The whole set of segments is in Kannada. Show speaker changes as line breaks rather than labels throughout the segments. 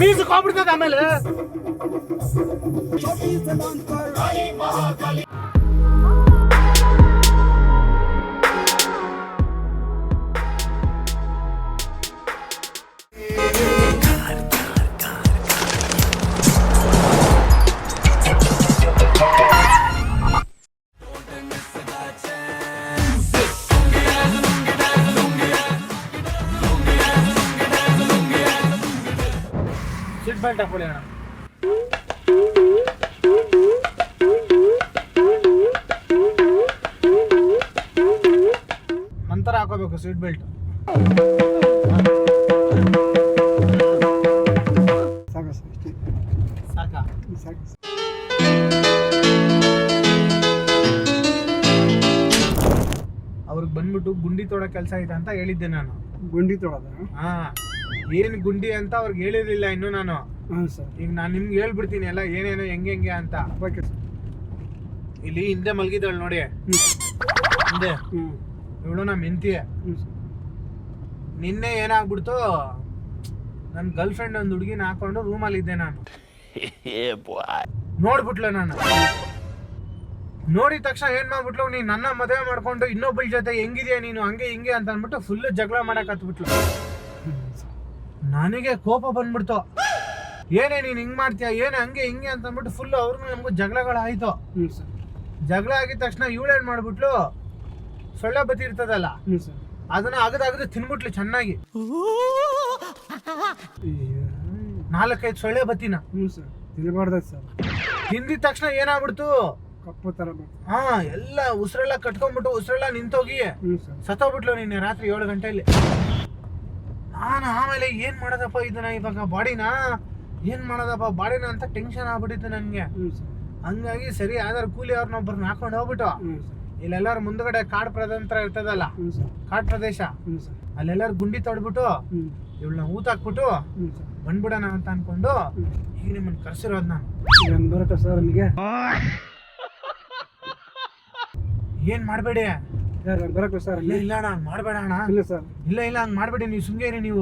ಮ್ಯೂಸಿಕ್ ಹೋಗ್ಬಿಡ್ತದ ಆಮೇಲೆ. ಸೀಟ್ ಬೆಲ್ಟ್ ಹಾಕೊಳ್ಳಿ ಅಣ್ಣ. ನಂತರ ಹಾಕೋಬೇಕು ಸೀಟ್ ಬೆಲ್ಟ್. ಸಾಕಾ? ಅವ್ರಿಗೆ ಬಂದ್ಬಿಟ್ಟು ಗುಂಡಿ ತೋಡೋ ಕೆಲಸ ಐತೆ ಅಂತ ಹೇಳಿದ್ದೆ ನಾನು.
ಗುಂಡಿ ತೊಳೋದ?
ಹಾ, ಏನ್ ಗುಂಡಿ ಅಂತ ಅವ್ರಿಗೆ ಹೇಳಿರ್ಲಿಲ್ಲ ಇನ್ನು ನಾನು. ಈಗ ನಾನು ನಿಮ್ಗೆ ಹೇಳ್ಬಿಡ್ತೀನಿ ಎಲ್ಲ ಏನೇನು ಹೆಂಗೆ ಅಂತ. ಇಲ್ಲಿ ಹಿಂದೆ ಮಲಗಿದಳು ನೋಡಿ, ಹಿಂದೆ ಇವಳು ನಮ್ಮ ಹೆಂಡತಿ. ನಿನ್ನೆ ಏನಾಗ್ಬಿಡ್ತು, ನನ್ನ ಗರ್ಲ್ ಫ್ರೆಂಡ್ ಒಂದು ಹುಡುಗಿನ ಹಾಕೊಂಡು ರೂಮಲ್ಲಿ ಇದ್ದೆ ನಾನು. ನೋಡ್ಬಿಟ್ಲು ನಾನು. ನೋಡಿದ ತಕ್ಷಣ ಏನ್ ಮಾಡ್ಬಿಟ್ಲು, ನೀನ್ ನನ್ನ ಮದುವೆ ಮಾಡ್ಕೊಂಡು ಇನ್ನೊಬ್ಬಳ ಜೊತೆ ಹೆಂಗಿದ್ಯಾ ನೀನು, ಹಂಗೆ ಹಿಂಗೆ ಅಂತ ಅಂದ್ಬಿಟ್ಟು ಫುಲ್ ಜಗಳ ಮಾಡಕ್ ಹತ್ಬಿಟ್ಲು. ನನಗೆ ಕೋಪ ಬಂದ್ಬಿಡ್ತು. ಏನೇ ನೀನ್ ಹಿಂಗ್ ಮಾಡ್ತೀಯ, ಏನೇ ಹಂಗೆ ಹಿಂಗೆ ಅಂತ ಅಂದ್ಬಿಟ್ಟು ಫುಲ್ ಅವ್ರಿಗೂ ನಮಗೂ ಜಗಳಗಳಾಯ್ತು. ಜಗಳ ಆಗಿದ ತಕ್ಷಣ ಇವಳೇನ್ ಮಾಡ್ಬಿಟ್ಲು, ಸೊಳ್ಳೆ ಬತ್ತಿ ಇರ್ತದಲ್ಲ ಅದನ್ನ ಅಗದು ತಿನ್ಬಿಟ್ಲು ಚೆನ್ನಾಗಿ. 4-5 ಸೊಳ್ಳೆ ಬತ್ತಿನ ತಿಂದಿದ ತಕ್ಷಣ ಏನಾಗ್ಬಿಡ್ತು, ಹಾ ಎಲ್ಲ ಉಸಿರೆಲ್ಲ ಕಟ್ಕೊಂಡ್ಬಿಟ್ಟು ಉಸಿರೆಲ್ಲ ನಿಂತೋಗಿ ಸತ್ತೋಗ್ಬಿಟ್ಲು ನಿನ್ನೆ ರಾತ್ರಿ 7 ಗಂಟೆಯಲ್ಲಿ. ನಾನು ಆಮೇಲೆ ಏನ್ ಮಾಡೋದಪ್ಪ ಇದನ್ನ, ಇವಾಗ ಬಾಡಿನ ಏನ್ ಮಾಡೋದಪ್ಪ ಬಾಡಿನ ಅಂತ ಟೆನ್ಷನ್ ಆಗ್ಬಿಟ್ಟಿತ್ತು ನನ್ಗೆ. ಹಂಗಾಗಿ ಸರಿ ಯಾವ್ದಾರು ಕೂಲಿ ಅವ್ರನ್ನೊಬ್ಬರನ್ನ ಹಾಕೊಂಡು ಹೋಗ್ಬಿಟ್ಟು ಇಲ್ಲೆಲ್ಲಾರು ಮುಂದ್ಗಡೆ ಕಾಡ್ ಪ್ರದೇಶ ಇರ್ತದಲ್ಲ, ಕಾಡ್ ಪ್ರದೇಶ, ಅಲ್ಲೆಲ್ಲಾರು ಗುಂಡಿ ತೊಡ್ಬಿಟ್ಟು ಇವಳನ್ನ ಊತಾಕ್ಬಿಟ್ಟು ಬಂದ್ಬಿಡೋಣ ಅಂತ ಅನ್ಕೊಂಡು ಈಗ ನಿಮ್ಮನ್ನ ಕರ್ಸಿರೋದ್ ನಾನು. ಏನ್ ಮಾಡ್ಬೇಡಿ. ಇಲ್ಲ ಅಣ್ಣ ಹಂಗ್ ಮಾಡ್ಬೇಡ ಅಣ್ಣ. ಇಲ್ಲ ಹಂಗ್ ಮಾಡ್ಬೇಡಿ, ನೀವು ಸುಮ್ಗೆ ಇರಿ ನೀವು.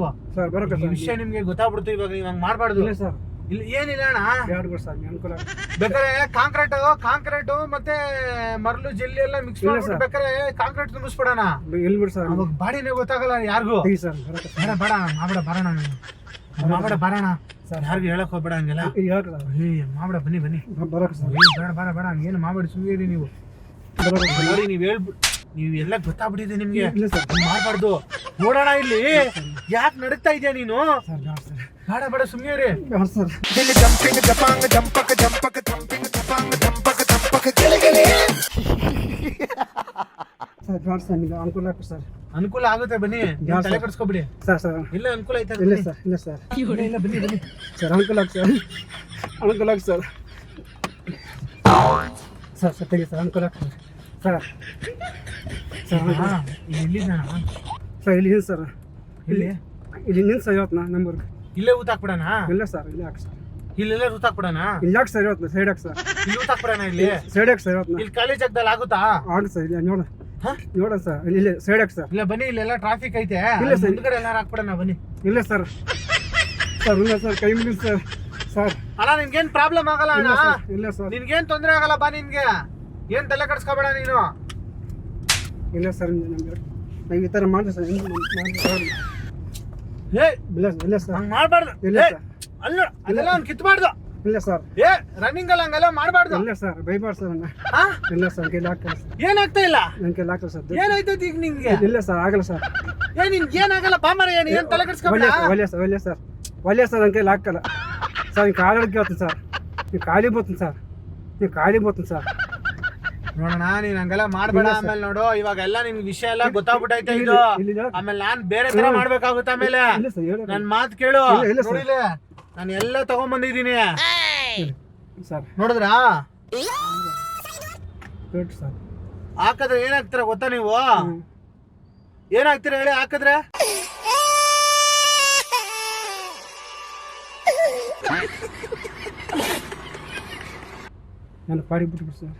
ವಿಷಯ ನಿಮ್ಗೆ ಗೊತ್ತಾಗ್ಬಿಡ್ತು ಇವಾಗ, ನೀವು ಹಂಗ್ ಮಾಡ್ಬಾರ್ದು. ಇಲ್ಲ ಏನಿಲ್ಲ ಅಣ್ಣ, ಬೇಕಾದ್ರೆ ಕಾಂಕ್ರೀಟ್ ಮತ್ತೆ ಮರಳು ಜಲ್ಲಿ ಎಲ್ಲ ಮಿಕ್ಸ್ ಮಾಡ್ಬಿಟ್ಟು ಬೇಕಾದ್ರೆ ಕಾಂಕ್ರೀಟ್ ತುಂಬಿಸ್ಬಿಡೋಣ. ಅವಾಗ ಬಾಡಿನೇ ಗೊತ್ತಾಗಲ್ಲ ಯಾರಿಗೂ. ಬೇಡ ಮಾಡ್ಬೇಡ, ಬರೋಣ ಯಾರಿಗೂ ಹೇಳಕ್ ಹೋಗ್ಬೇಡ ಹಂಗೆಲ್ಲ. ಮಾಡ್ಬೇಡ, ಬನ್ನಿ ಬೇಡ ಹಂಗೇನು ಮಾಡ್ಬೇಡಿ, ಸುಮ್ಗೆ ಇರಿ ನೀವು. ನೋಡಿ ನೀವು ಎಲ್ಲ ಗೊತ್ತಾಗ್ಬಿಟ್ಟಿದೆ ನಿಮ್ಗೆ, ಮಾಡ್ಬಾರ್ದು. ನೋಡೋಣ ಇಲ್ಲಿ ಯಾಕೆ ನಡೀತಾ ಇದೆಯಾ ನೀನು. ಬೇಡ ಸುಮ್ನೆ ರೀ. ಅನುಕೂಲ ಆಗುತ್ತೆ, ಬನ್ನಿ, ತಲೆ ಕಟ್ಸ್ಕೊಬಿಡಿ. ಇಲ್ಲ ಅನುಕೂಲ ಐತೆ. ಇಲ್ಲ ಸರ್ ಬನ್ನಿ ಸರ್, ಅನುಕೂಲ ಆಗಿ ಸರ್. ತೆಗಿ ಸರ್, ಅನುಕೂಲ ಆಗ್ತದೆ ಸರ್. ಇಲ್ಲಿ ಸರ್, ಇಲ್ಲಿ ನಿನ್ ಸರ್ ಇವತ್ತು ನಂಬರ್ಗೆ ಇಲ್ಲೇ ಊತಾಕ್ಬಿಡೋಣ. ಇಲ್ಲ ಸರ್, ಇಲ್ಲಿ ಹಾಕಿ ಸರ್, ಇಲ್ಲೆಲ್ಲ ಊತಾಕ್ಬಿಡೋಣ. ಇಲ್ಲಿ ಹಾಕಿ ಸರ್ ಇವತ್ತು ಸೈಡ್ ಹಾಕಿ ಸರ್, ಇಲ್ಲಿ ಊತಾಕ್ಬಿಡೋಣ. ಇಲ್ಲಿ ಸೈಡ್ ಹಾಕಿ ಸರ್ ಇವತ್ತು. ಇಲ್ಲಿ ಖಾಲಿ ಜಾಗದಲ್ಲಿ ಆಗುತ್ತಾ? ಆಗುತ್ತೆ ಸರ್, ಇಲ್ಲ ನೋಡೋಣ ಸರ್, ಇಲ್ಲಿ ಸೈಡ್ ಹಾಕಿ ಸರ್. ಇಲ್ಲ ಬನ್ನಿ, ಇಲ್ಲೆಲ್ಲ ಟ್ರಾಫಿಕ್ ಐತೆ. ಇಲ್ಲ ಸರ್, ಹಿಂದ್ಗಡೆ ಎಲ್ಲ ಹಾಕ್ಬಿಡೋಣ ಬನ್ನಿ. ಇಲ್ಲ ಸರ್ ಇಲ್ಲ ಸರ್, ಕೈ ಮುಗಿ ಸರ್. ಅಣ್ಣ ನಿನ್ಗೇನ್ ಪ್ರಾಬ್ಲಮ್ ಆಗಲ್ಲ ಅಣ್ಣ. ಇಲ್ಲ ಸರ್, ನಿನ್ಗೇನ್ ತೊಂದರೆ ಆಗಲ್ಲ ಬಾ. ನಿನ್ಗೆ ಏನ್ ತಲೆ ಕಟ್ಸ್ಕೊಬೇಡ ನೀನು. ಇಲ್ಲ ಸರ್, ನಂಗೆ ಈ ತರ ಮಾಡಿ ಸರ್. ಇಲ್ಲ ಸರ್, ಹಂಗ್ ಮಾಡ್ಬಾರ್ದು. ಇಲ್ಲ ಅಲ್ಲ, ಅದೆಲ್ಲ ಅವ್ನು ಕಿತ್ಬಾರ್ದು. ಇಲ್ಲ ಸರ್, ರನ್ನಿಂಗ್ ಅಲ್ಲ ಹಂಗೆಲ್ಲ ಮಾಡ್ಬಾರ್ದು. ಇಲ್ಲ ಸರ್, ಬೈಬಾರ್ದು ಸರ್. ಇಲ್ಲ ಸರ್, ಕೈಲಿ ಆಗ್ತದೆ ಸರ್. ಏನಾಗ್ತಾ ಇಲ್ಲ? ನನ್ ಕೈಲಿ ಆಗ್ತದೆ ಸರ್. ಏನಾಯ್ತೈತಿ ಈಗ ನಿಂಗೆ? ಇಲ್ಲ ಸರ್, ಆಗಲ್ಲ ಸರ್. ನಿನ್ಗೆ ಏನಾಗಲ್ಲ ಬಾಮರ, ಏನ್ ತಲೆ ಕಟ್ಸ್ಕೊಬೇಡ. ಒಳ್ಳೆ ಸರ್, ನನ್ ಕೈಲಿ ಹಾಕಲ್ಲ ಸರ್. ನೀವು ಕಾಲಿಗೆ ಹೋಗ್ತೀನಿ ಸರ್, ನೀವು ಖಾಲಿ ಬೋತೀನಿ ಸರ್. ನೋಡೋಣ, ನೀನ್ ಹಂಗೆಲ್ಲ ಮಾಡ್ಬೇಡ. ಆಮೇಲೆ ನೋಡು, ಇವಾಗ ಎಲ್ಲ ನಿನ್ ವಿಷಯ ಎಲ್ಲ ಗೊತ್ತಾಗ್ಬಿಟ್ಟೈತೆ ಇದು. ಆಮೇಲೆ ನಾನ್ ಬೇರೆ ತರ ಮಾಡ್ಬೇಕಾಗುತ್ತೆ. ಆಮೇಲೆ ನನ್ ಮಾತು ಕೇಳು. ನೋಡಿಲ್ಲ, ನಾನು ಎಲ್ಲ ತಗೊಂಡ್ಬಂದಿದ್ದೀನಿ. ನೋಡಿದ್ರಾ? ಹಾಕಿದ್ರೆ ಏನಾಗ್ತೀರ ಗೊತ್ತಾ ನೀವು? ಏನಾಗ್ತೀರ ಹೇಳಿ ಹಾಕಿದ್ರೆ? ನಾನು ಪಾಡಿ ಬಿಟ್ಬಿಟ್ಟು ಸರ್.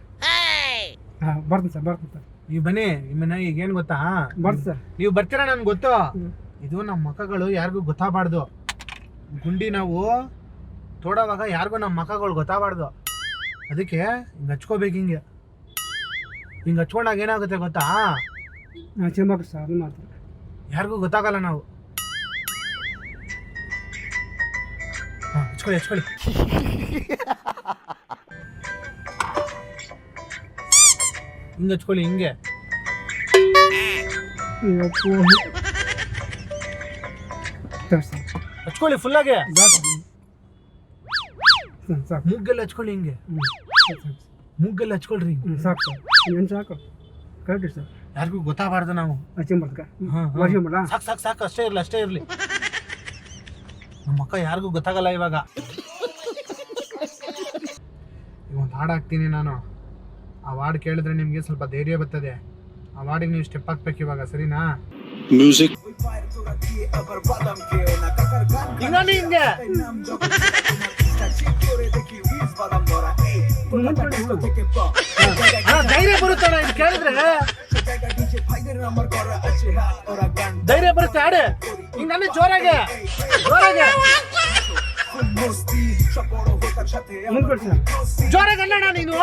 ಬರ್ತೀನಿ ಸರ್. ನೀವು ಬನ್ನಿ. ನಿಮ್ಮನ್ನ ಈಗ ಏನು ಗೊತ್ತಾ, ಬರ್ತೀನಿ ಸರ್. ನೀವು ಬರ್ತೀರಾ ನನ್ಗೆ ಗೊತ್ತು. ಇದು ನಮ್ಮ ಮಕ್ಕಳು ಯಾರಿಗೂ ಗೊತ್ತಾಗಬಾರ್ದು. ಗುಂಡಿ ನಾವು ತೋಡೋವಾಗ ಯಾರಿಗೂ ನಮ್ಮ ಮಕ್ಕಗಳು ಗೊತ್ತಾಗಬಾರ್ದು, ಅದಕ್ಕೆ ಹಿಂಗೆ ಹಚ್ಕೋಬೇಕು. ಹಿಂಗೆ ಹಚ್ಕೊಂಡಾಗ ಏನಾಗುತ್ತೆ ಗೊತ್ತಾ? ಸರ್ ಮಾತ್ರ ಯಾರಿಗೂ ಗೊತ್ತಾಗಲ್ಲ. ನಾವು ಹಚ್ಕೊಳ್ಳಿ ಹಿಂಗೆ ಹಚ್ಕೊಳ್ಳಿ. ಹಿಂಗೆ ಹಚ್ಕೊಳ್ಳಿ ಫುಲ್ಲಾಗೆ. ಮೂಗೆಲ್ಲ ಹಚ್ಕೊಳ್ಳಿ. ಹಿಂಗೆ ಮೂಗೆಲ್ಲ ಹಚ್ಕೊಳ್ರಿ. ಸಾಕು ಸರ್, ಏನು ಸಾಕು. ಕರೆಕ್ಟ್ ಸರ್, ಯಾರಿಗೂ ಗೊತ್ತಾಗಬಾರ್ದು. ನಾವು ಸಾಕು ಅಷ್ಟೇ ಇರಲಿ. ನಮ್ಮ ಅಕ್ಕ ಯಾರಿಗೂ ಗೊತ್ತಾಗಲ್ಲ. ಇವಾಗ ಒಂದು ಹಾಡು ಹಾಕ್ತೀನಿ ನಾನು. ಆ ಹಾಡು ಕೇಳಿದ್ರೆ ನಿಮಗೆ ಸ್ವಲ್ಪ ಧೈರ್ಯ ಬರ್ತದೆ. ಆ ಹಾಡಿಗೆ ನೀವು ಸ್ಟೆಪ್ ಹಾಕ್ಬೇಕು ಇವಾಗ, ಸರಿನಾ? ಮ್ಯೂಸಿಕ್ ಹಿಂಗೆ ಧೈರ್ಯ ಬರುತ್ತಣ್ಣ ಇದು ಕೇಳಿದ್ರೆ. ಧೈರ್ಯ ಬರುತ್ತೆ. ಹಾಡು ಹಿಂಗಂದ್ರೆ ಜೋರಾಗೆ ಅಲ್ಲಣ್ಣ ನೀನು.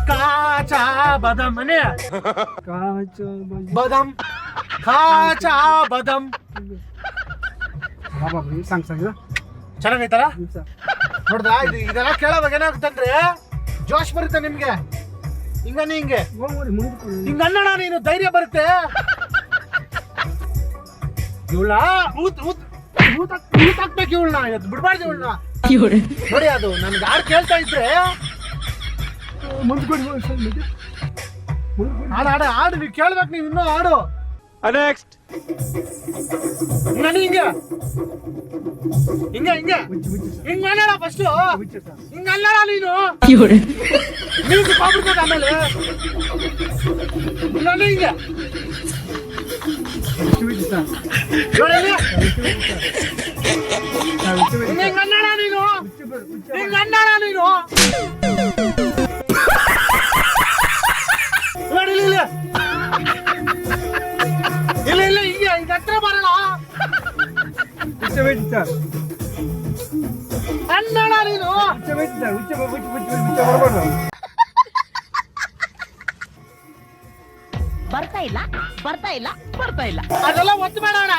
কাঁচা বাদাম মানে বাদাম কাঁচಾ ಬಾದಾಮ್. ಚೆನ್ನಾಗೈತಲ್ಲ? ನೋಡ್ದ, ಇದೆಲ್ಲ ಕೇಳೋವಾಗ ಏನಾಗುತ್ತಂದ್ರೆ ಜೋಶ್ ಬರುತ್ತೆ ನಿಮ್ಗೆ. ಹಿಂಗೆ ಅನ್ನೋಣ ನೀನು, ಧೈರ್ಯ ಬರುತ್ತೆ. ಇವಳ ಹಾಕ್ಬೇಕು. ಇವಳನ್ನ ಇವತ್ತು ಬಿಡ್ಬಾರ್ದು. ಇವಳನ್ನ ನೋಡಿ, ಅದು ನನ್ಗೆ ಹಾಡು ಕೇಳ್ತಾ ಇದ್ರೆ ಹಾಡು ನೀವು ಕೇಳ್ಬೇಕು. ನೀವು ಇನ್ನೂ ಹಾಡು. ನೆಕ್ಸ್ಟ್ ಹಿಂಗೆ ಅನ್ನೋಣ ಫಸ್ಟ್. ಹಿಂಗ ಅನ್ನೋಣ ನೀನು. ಬಾಬಿಡ್ಬೇಕು ಆಮೇಲೆ. ಹಿಂಗೆ ಅನ್ನೋಣ ನೀನು. ಇಲ್ಲ ಹಿಂಗೆ ಹತ್ರ ಬರೋಣ. ಅನ್ನೋಣ ನೀನು. ಬರ್ತಾ ಇಲ್ಲ ಅದೆಲ್ಲ ಒತ್ತು ಮಾಡೋಣ.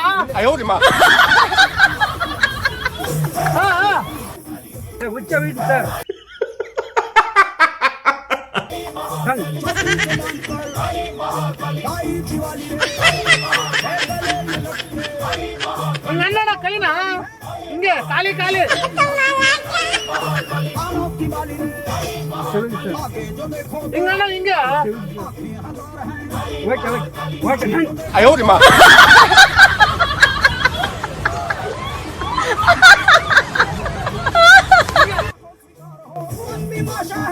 ಅನ್ನೋಣ ಕೈನಾ ಹಿಂಗೆ ಖಾಲಿ ಹಿಂಗಣ್ಣ ಹಿಂಗೆ.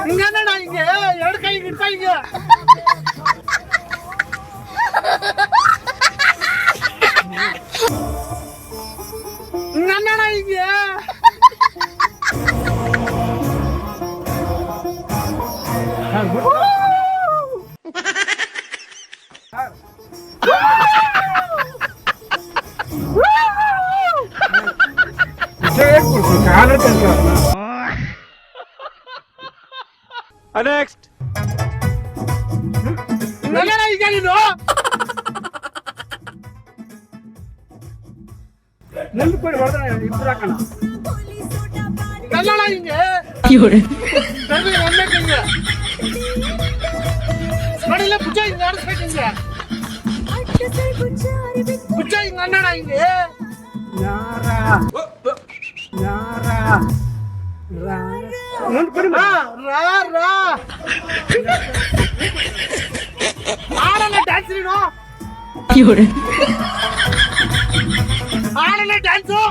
ಹಿಂಗಣ್ಣ ಹಿಂಗೆ ಎರಡು ಕೈ ಇಡ್ತಾ ಹಿಂಗೆ. ಹಿಂಗಣ್ಣ ಹಿಂಗೆ. ನೆಕ್ಸ್ಟ್ ಈಗ ನೀನು ನೆನ್ಪಿಡಿ ಮಾಡ್ತಾನೆ ಇಬ್ಬರು ಹಾಕೋಣ. ಕನ್ನಡ ಹಿಂಗೆ ಹಿಂಗೆ ನೋಡಿಲ್ಲ. ಭುಜ ಹಿಂಗೆ ಆಡಿಸ್ಬೇಕು. ಹಿಂಗೆ ಭುಜ ಹಿಂಗೆ ಅನ್ನೋಣ. ಹಿಂಗೆ ಆಡಲ್ಲ ಡ್ಯಾನ್ಸ್ ನೀನು. ಆಡಲ್ಲ ಡ್ಯಾನ್ಸು.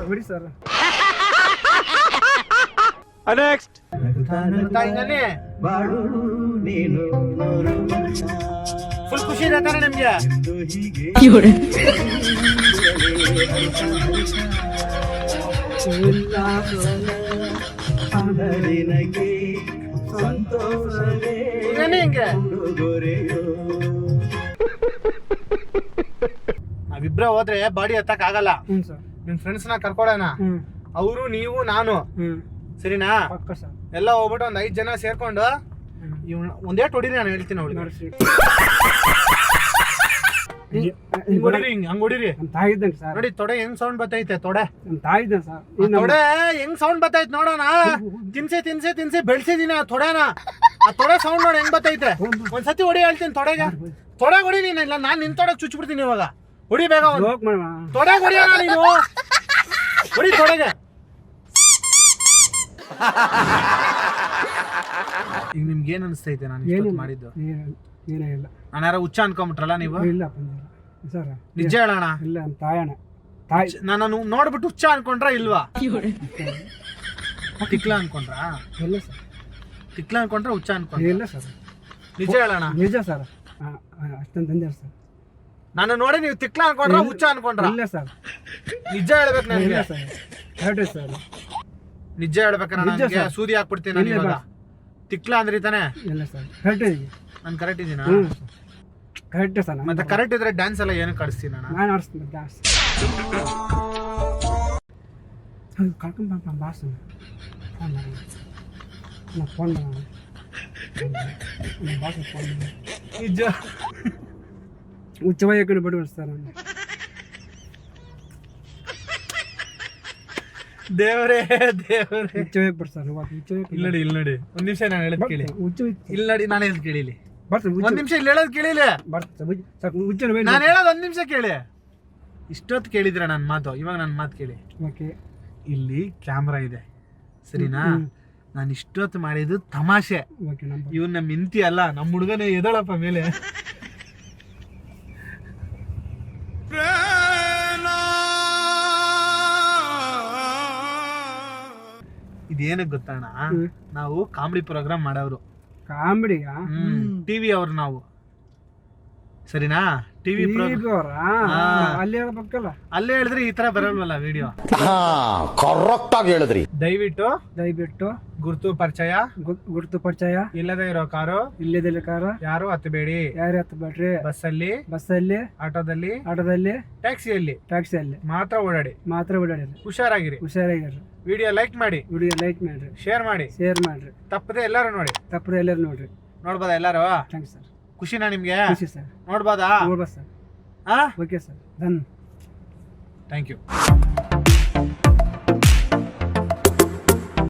ಬಿಡಿ ಸರ್. ನೆಕ್ಸ್ಟ್
ಬಾಳು ನೀನು
ಫುಲ್ ಖುಷಿ ಇದೆ ತಾನೆ ನಿಮ್ಗೆ?
ನಿನಗೆ ಸಂತೋಷವೇ
ಇದೇನೇ ಹಿಂಗೆ
ಉಡುಗೊರೆಯೋ.
ನಾವಿಬ್ರೆ ಹೋದ್ರೆ ಬಾಡಿ ಹತ್ತಕ್ ಆಗಲ್ಲ. ನಿಮ್ ಫ್ರೆಂಡ್ಸ್ ನ ಕರ್ಕೊಳೋಣ, ಅವರು ನೀವು ನಾನು, ಸರಿನಾ? ಎಲ್ಲ ಹೋಗ್ಬಿಟ್ಟು ಒಂದ್ 5 ಜನ ಸೇರ್ಕೊಂಡು ಒಂದೇ ಹೊಡಿರಿ, ನಾನು ಹೇಳ್ತೀನಿ ಅವಳಿಗೆ. ಹಂಗ್ ಹೊಡಿರಿ. ನೋಡಿ ತೊಡೆ ಹೆಂಗ್ ಸೌಂಡ್ ಬರ್ತೈತೆ, ತೊಡೆ ಹೆಂಗ್ ಸೌಂಡ್ ಬರ್ತೈತೆ ನೋಡೋಣ. ತಿನ್ಸಿ ಬೆಳ್ಸಿದೀನಿ ಆ ತೊಡೆನ. ಆ ತೊಡೆ ಸೌಂಡ್ ನೋಡಿ ಹೆಂಗ್ ಬರ್ತೈತೆ. ಒಂದ್ಸತಿ ಹೊಡಿ ಹೇಳ್ತೀನಿ ತೊಡೆಗೆ ಹೊಡಿ ನೀನ್. ಇಲ್ಲ ನಾನ್ ನಿನ್ ತೊಡೆಗೆ ಚುಚ್ಬಿಡ್ತೀನಿ ಇವಾಗ. ಹೊಡಿ ಬೇಗ ತೊಡೆಗೆ ಹೊಡಿಯೋಣ ನೀನು. ಹೊಡಿ ತೊಡೆಗೆ. ಈಗ ನಿಮ್ಗೆ ಏನ್ ಅನಿಸ್ತೈತೆ ನಾನು ಇಷ್ಟೊತ್ತು ಮಾಡಿದ್ದು? ನಾನು ಯಾರೋ ಹುಚ್ಚ ಅನ್ಕೊಂಬಿಟ್ರಲ್ಲ ನೀವು? ನಿಜ ಹೇಳೋಣ, ನಾನು ನೋಡ್ಬಿಟ್ಟು ಹುಚ್ಚ ಅನ್ಕೊಂಡ್ರ ಇಲ್ವಾ? ತಿಕ್ಲ ಅನ್ಕೊಂಡ್ರ? ತಿಕ್ಲ ಅನ್ಕೊಂಡ್ರ ಹುಚ್ಚ ಅನ್ಕೊಂಡ್ರ? ನಿಜ ಹೇಳೋಣ.
ನಿಜ ಸರ್, ಅಷ್ಟೊಂದು ಸರ್.
ನಾನು ನೋಡಿ ನೀವು ತಿಕ್ಲ ಅನ್ಕೊಂಡ್ರ ಹುಚ್ಚ ಅನ್ಕೊಂಡ್ರ?
ಇಲ್ಲ ಸರ್,
ನಿಜ ಹೇಳ್ಬೇಕು ನನಗೆ.
ಸರ್
ನಿಜ ಹೇಳ್ಬೇಕಂದ್ರೆ ನನಗೆ ಸೂದಿ ಹಾಕ್ಬಿಡ್ತೀನಿ ನಾನು ಇವಾಗ. ತಿಕ್ಲ ಅಂದ್ರಿ ತಾನೆ?
ಇಲ್ಲ ಸರ್, ಕರೆಕ್ಟ್ ಇದೆ.
ನಾನು ಕರೆಕ್ಟ್ ಇದೀನಾ?
Correct sir.
ಮತ್ತೆ ಕರೆಕ್ಟ್ ಇದ್ರೆ ಡ್ಯಾನ್ಸ್ ಎಲ್ಲ ಏನು ಕಳಿಸ್ತೀನಿ
ನಾನು ಆಡಿಸ್ತೀನಿ ಡ್ಯಾನ್ಸ್. ಕರ್ಕೊಂಡ್ ಬಾಸ್ ಫೋನ್ ಬಾಸ್ ಫೋನ್
ನಿಜ
ಉಚ್ಚವಾಗಿ ಕಡೆ ಬಿಡ್ಬೇಡಿ ಸರ್.
ದೇವರೇ
ಉಚ್ಚವಾಗಿ ಬಿಡ್ ಸರ್.
ಇಲ್ಲಿ ನೋಡಿ ಒಂದ್ ನಿಮಿಷ ನಾನು ಹೇಳೋದ್ ಕೇಳಿ. ಇಲ್ಲಿ ನೋಡಿ ನಾನು ಹೇಳೋದ್ ಕೇಳಿಲಿ. ಒಂದ್ ನಿಮಿಷ ಇಲ್ಲಿ ಹೇಳೋದ್ ಕೇಳಿಲಿ. ನಾನು ಹೇಳೋದ್ ಒಂದ್ ನಿಮಿಷ ಕೇಳಿ. ಇಷ್ಟೊತ್ತು ಕೇಳಿದ್ರ ನನ್ನ ಮಾತು, ಇವಾಗ ನನ್ನ ಮಾತು ಕೇಳಿ. ಇಲ್ಲಿ ಕ್ಯಾಮ್ರಾ ಇದೆ, ಸರಿನಾ? ನಾನು ಇಷ್ಟೊತ್ತು ಮಾಡಿದ್ದು ತಮಾಷೆ. ಇವ್ ನಮ್ಮ ಮಿಂತಿ ಅಲ್ಲ, ನಮ್ಮ ಹುಡುಗನೇ ಎದಳಪ್ಪ ಮೇಲೆ. ಇದೇನಕ್ಕೆ ಗೊತ್ತಣ್ಣ, ನಾವು ಕಾಮಿಡಿ ಪ್ರೋಗ್ರಾಮ್ ಮಾಡೋರು.
ಕಾಮಿಡಿ
ಟಿವಿ ಅವ್ರು ನಾವು, ಸರಿನಾ? ಟಿವಿ
ಅಲ್ಲಿ ಹೇಳ್ಬೇಕಲ್ಲ.
ಅಲ್ಲೇ ಹೇಳಿದ್ರೆ ಈ ತರ ಬರಲ್ವಲ್ಲ ವಿಡಿಯೋ.
ಕರೆಕ್ಟ್ ಆಗಿ ಹೇಳಿದ್ರಿ.
ದಯವಿಟ್ಟು
ಗುರುತು ಪರಿಚಯ ಇಲ್ಲದೆ ಇರೋ ಕಾರು ಯಾರು ಹತ್ತಬೇಡಿ.
ಹತ್ತಬೇಡ್ರಿ.
ಬಸ್ಸಲ್ಲಿ ಆಟೋದಲ್ಲಿ ಟ್ಯಾಕ್ಸಿಯಲ್ಲಿ ಮಾತ್ರ ಓಡಾಡಿ. ಹುಷಾರಾಗಿರಿ. ವಿಡಿಯೋ ಲೈಕ್ ಮಾಡಿ, ಶೇರ್ ಮಾಡಿ. ತಪ್ಪದೆ ಎಲ್ಲಾರು ನೋಡಿ. ನೋಡ್ಬೋದಾ ಎಲ್ಲಾರು? ಖುಷಿನಾ ನಿಮ್ಗೆ? ನೋಡ್ಬೋದಾ?
Okay sir. Thank you.